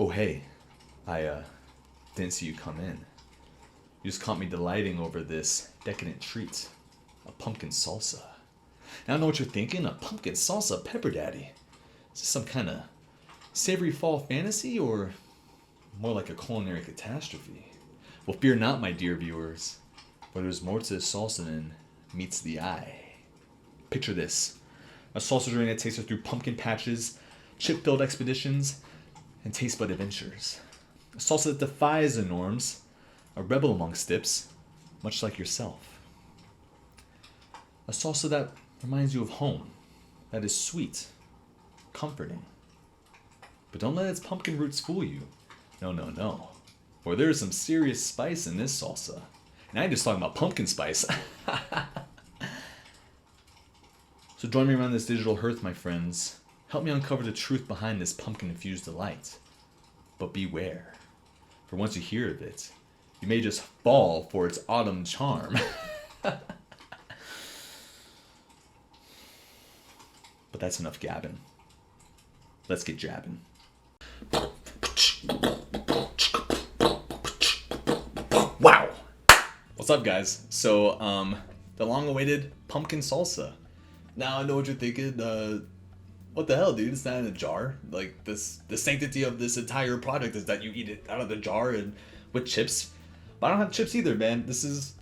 Oh hey, I didn't see you come in. You just caught me delighting over this decadent treat, a pumpkin salsa. Now I know what you're thinking, a pumpkin salsa pepper daddy. Is this some kind of savory fall fantasy or more like a culinary catastrophe? Well, fear not, my dear viewers, for there's more to this salsa than meets the eye. Picture this, a salsa journey that takes us through pumpkin patches, chip-filled expeditions, and taste bud adventures. A salsa that defies the norms, a rebel amongst dips, much like yourself. A salsa that reminds you of home, that is sweet, comforting. But don't let its pumpkin roots fool you. No, no, no. For there is some serious spice in this salsa. And I ain't just talking about pumpkin spice. So join me around this digital hearth, my friends. Help me uncover the truth behind this pumpkin-infused delight. But beware, for once you hear of it, you may just fall for its autumn charm. But that's enough gabbing. Let's get jabbing. Wow! What's up, guys? So, the long-awaited pumpkin salsa. Now I know what you're thinking. What the hell, dude? It's not in a jar. Like the sanctity of this entire product is that you eat it out of the jar and with chips. But I don't have chips either, man. This is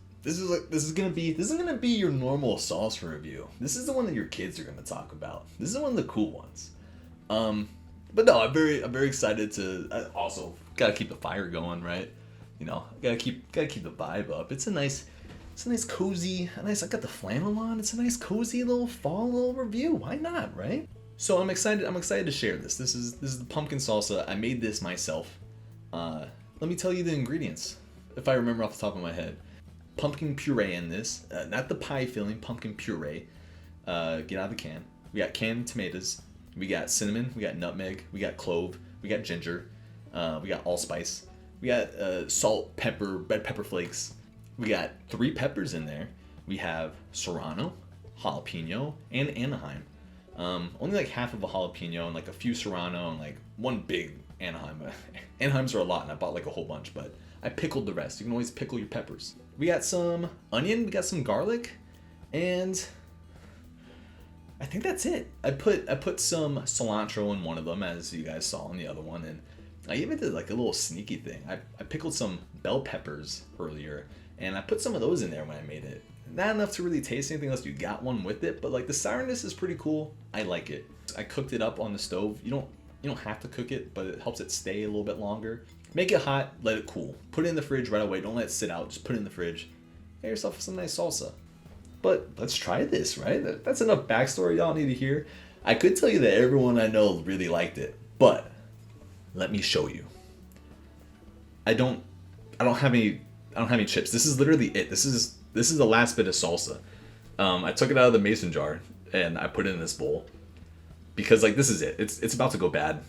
gonna be your normal sauce review. This is the one that your kids are gonna talk about. This is one of the cool ones. But no, I'm very excited to. I also gotta keep the fire going, right? You know, gotta keep the vibe up. It's a nice cozy, I got the flannel on. It's a nice cozy little fall little review. Why not, right? So I'm excited to share this. This is the pumpkin salsa. I made this myself. Let me tell you the ingredients, if I remember off the top of my head. Pumpkin puree in this, not the pie filling, pumpkin puree. Get out of the can. We got canned tomatoes. We got cinnamon. We got nutmeg. We got clove. We got ginger. We got allspice. We got salt, pepper, red pepper flakes. We got 3 peppers in there. We have Serrano, jalapeno, and Anaheim. Only like half of a jalapeno and like a few Serrano and like one big Anaheim. Anaheims are a lot and I bought like a whole bunch, but I pickled the rest. You can always pickle your peppers. We got some onion, we got some garlic, and I think that's it. I put some cilantro in one of them, as you guys saw in the other one, and I even did like a little sneaky thing. I pickled some bell peppers earlier, and I put some of those in there when I made it. Not enough to really taste anything unless you got one with it, but like the sourness is pretty cool. I like it. I cooked it up on the stove. You don't have to cook it, but it helps it stay a little bit longer. Make it hot, let it cool. Put it in the fridge right away. Don't let it sit out. Just put it in the fridge. Get yourself some nice salsa. But let's try this, right? That's enough backstory y'all need to hear. I could tell you that everyone I know really liked it, but let me show you. I don't have any chips. This is literally it. This is the last bit of salsa. I took it out of the mason jar and I put it in this bowl because like this is it. It's about to go bad.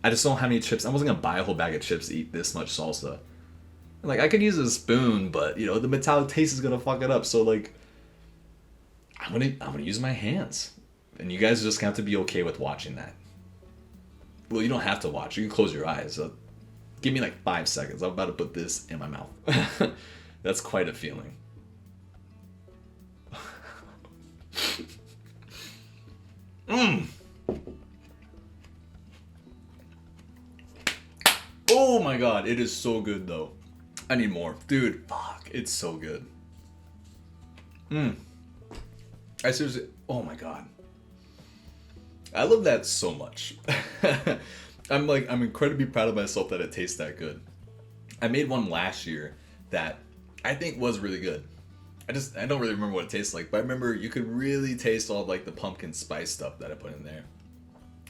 I just don't have any chips. I wasn't gonna buy a whole bag of chips to eat this much salsa. And, like I could use a spoon, but you know the metallic taste is gonna fuck it up. So like I'm gonna use my hands, and you guys just have to be okay with watching that. Well, you don't have to watch. You can close your eyes. So give me like 5 seconds. I'm about to put this in my mouth. That's quite a feeling. Oh my god, it is so good though. I need more. Dude, fuck, it's so good. I seriously, oh my god. I love that so much. I'm incredibly proud of myself that it tastes that good. I made one last year that I think was really good. I don't really remember what it tastes like, but I remember you could really taste all of like the pumpkin spice stuff that I put in there.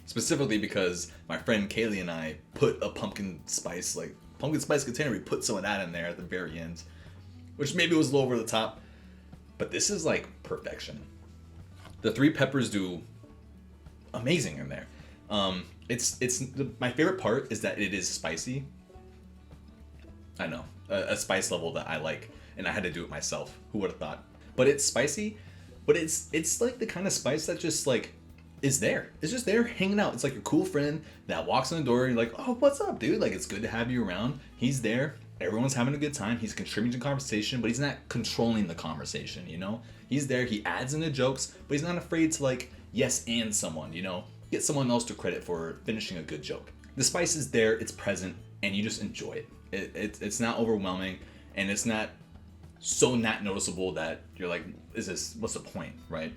Specifically because my friend Kaylee and I put a pumpkin spice container, we put some of that in there at the very end, which maybe was a little over the top, but this is like perfection. The 3 peppers do amazing in there. My favorite part is that it is spicy. I know, a spice level that I like, and I had to do it myself. Who would have thought? But it's spicy, but it's like the kind of spice that just like is there. It's just there hanging out. It's like your cool friend that walks in the door and you're like, oh, what's up, dude? Like, it's good to have you around. He's there. Everyone's having a good time. He's contributing to conversation, but he's not controlling the conversation, you know? He's there. He adds in the jokes, but he's not afraid to, like, yes and someone, you know? Get someone else to credit for finishing a good joke. The spice is there. It's present, and you just enjoy it. It's not overwhelming, and it's not so not noticeable that you're like, what's the point, right?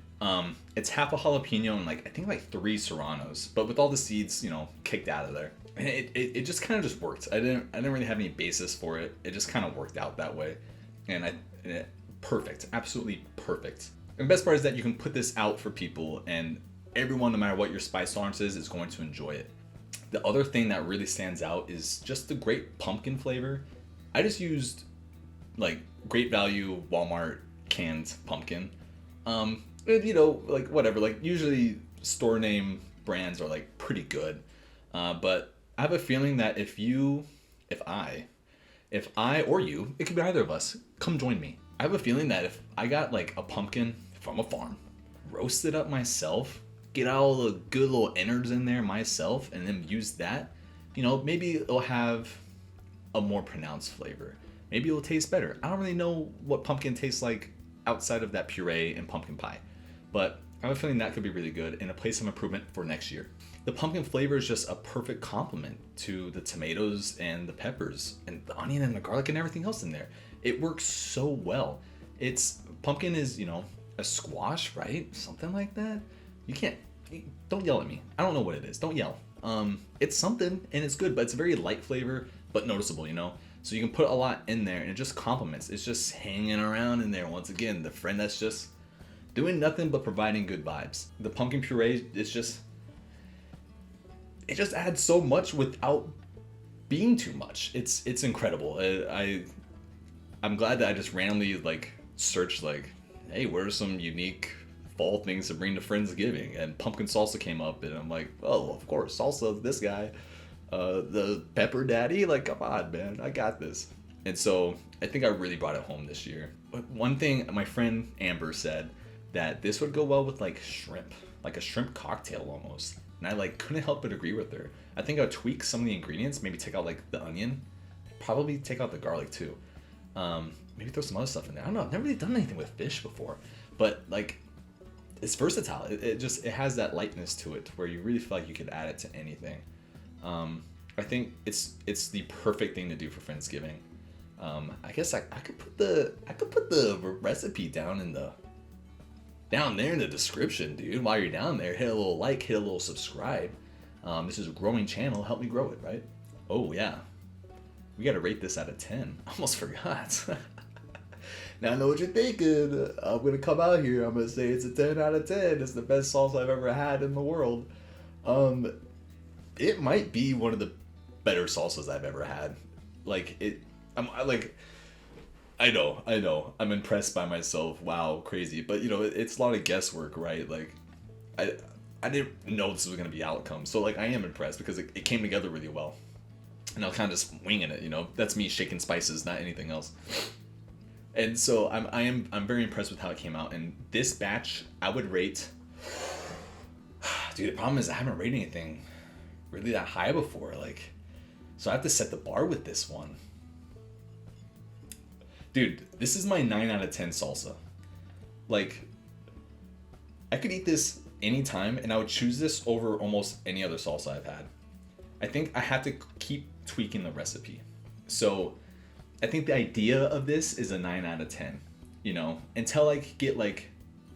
It's half a jalapeno and like I think like 3 serranos, but with all the seeds, you know, kicked out of there. And it just kind of just worked. I didn't really have any basis for it. It just kind of worked out that way, and perfect, absolutely perfect. And the best part is that you can put this out for people, and everyone, no matter what your spice tolerance is going to enjoy it. The other thing that really stands out is just the great pumpkin flavor. I just used like great value Walmart canned pumpkin. You know, like whatever, like usually store name brands are like pretty good. But I have a feeling that if I or you, it could be either of us, come join me. I have a feeling that if I got like a pumpkin from a farm, roasted up myself, get all the good little innards in there myself, and then use that, you know, maybe it'll have a more pronounced flavor. Maybe it'll taste better. I don't really know what pumpkin tastes like outside of that puree and pumpkin pie, but I have a feeling that could be really good and a place of improvement for next year. The pumpkin flavor is just a perfect complement to the tomatoes and the peppers and the onion and the garlic and everything else in there. It works so well. Pumpkin is, you know, a squash, right? Something like that. Don't yell at me. I don't know what it is. Don't yell. It's something and it's good, but it's a very light flavor, but noticeable, you know? So you can put a lot in there and it just complements. It's just hanging around in there. Once again, the friend that's just doing nothing but providing good vibes. The pumpkin puree is it just adds so much without being too much. It's incredible. I'm glad that I just randomly like searched like, hey, what are some unique fall things to bring to Friendsgiving? And pumpkin salsa came up and I'm like, oh, of course, salsa, this guy. The pepper daddy, like, come on, man, I got this. And so I think I really brought it home this year. But one thing my friend Amber said that this would go well with like shrimp, like a shrimp cocktail almost. And I like couldn't help but agree with her. I think I'll tweak some of the ingredients, maybe take out like the onion, probably take out the garlic too. Maybe throw some other stuff in there. I don't know. I've never really done anything with fish before, but like it's versatile. It has that lightness to it where you really feel like you could add it to anything. I think it's the perfect thing to do for Friendsgiving. I guess I could put the recipe down there in the description, dude. While you're down there, hit a little like, hit a little subscribe. This is a growing channel. Help me grow it, right? Oh yeah, we gotta rate this out of 10. Almost forgot. Now I know what you're thinking. I'm gonna come out here. I'm gonna say it's a 10 out of 10. It's the best salsa I've ever had in the world. It might be one of the better salsas I've ever had. I know. I'm impressed by myself. Wow, crazy. But, you know, it's a lot of guesswork, right? Like, I didn't know this was going to be outcome. So, like, I am impressed because it came together really well. And I was kind of just winging it, you know? That's me shaking spices, not anything else. And so I'm very impressed with how it came out. And this batch, I would rate... Dude, the problem is I haven't rated anything really that high before. Like, so I have to set the bar with this one. Dude, this is my 9 out of 10 salsa. Like, I could eat this anytime, and I would choose this over almost any other salsa I've had. I think I have to keep tweaking the recipe. So, I think the idea of this is a 9 out of 10. You know, until I get, like,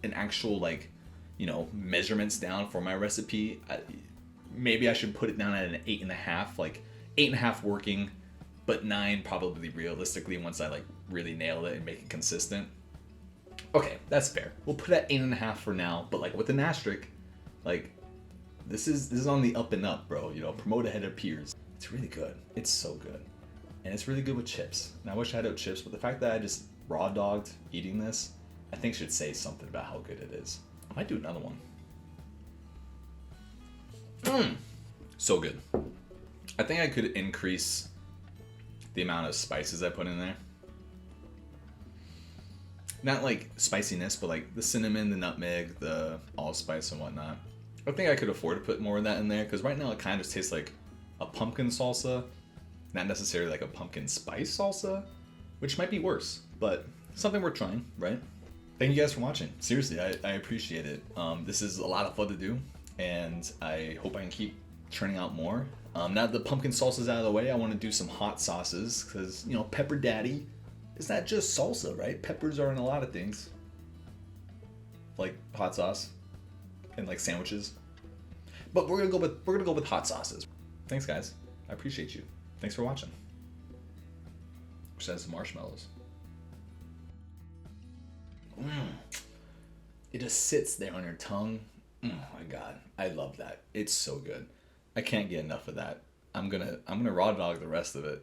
an actual, like, you know, measurements down for my recipe, maybe I should put it down at an 8.5, like 8.5 working, but 9 probably realistically once I like really nail it and make it consistent. Okay, that's fair. We'll put it at 8.5 for now, but like with an asterisk, like this is on the up and up, bro. You know, promote ahead of peers. It's really good. It's so good, and it's really good with chips. And I wish I had it with chips, but the fact that I just raw dogged eating this, I think should say something about how good it is. I might do another one. So good. I think I could increase the amount of spices I put in there. Not like spiciness, but like the cinnamon, the nutmeg, the allspice and whatnot. I think I could afford to put more of that in there because right now it kind of just tastes like a pumpkin salsa, not necessarily like a pumpkin spice salsa, which might be worse, but something worth trying, right? Thank you guys for watching. Seriously, I appreciate it. This is a lot of fun to do, and I hope I can keep churning out more. Now that the pumpkin salsa's out of the way, I want to do some hot sauces because, you know, Pepper Daddy is not just salsa, right? Peppers are in a lot of things, like hot sauce and like sandwiches. But we're gonna go with hot sauces. Thanks, guys. I appreciate you. Thanks for watching. Which has some marshmallows. It just sits there on your tongue. Oh my god, I love that. It's so good. I can't get enough of that. I'm gonna raw dog the rest of it.